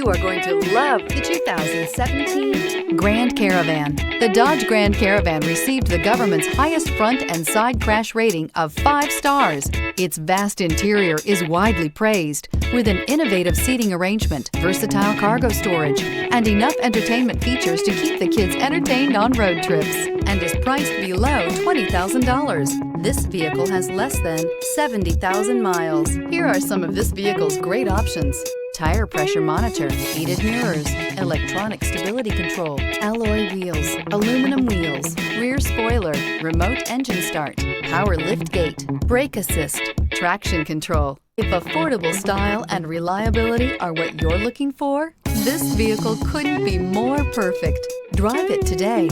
You are going to love the 2017 Grand Caravan. The Dodge Grand Caravan received the government's highest front and side crash rating of 5 stars. Its vast interior is widely praised, with an innovative seating arrangement, versatile cargo storage, and enough entertainment features to keep the kids entertained on road trips, and is priced below $20,000. This vehicle has less than 70,000 miles. Here are some of this vehicle's great options: tire pressure monitor, heated mirrors, electronic stability control, alloy wheels, aluminum wheels, rear spoiler, remote engine start, power lift gate, brake assist, traction control. If affordable style and reliability are what you're looking for, this vehicle couldn't be more perfect. Drive it today.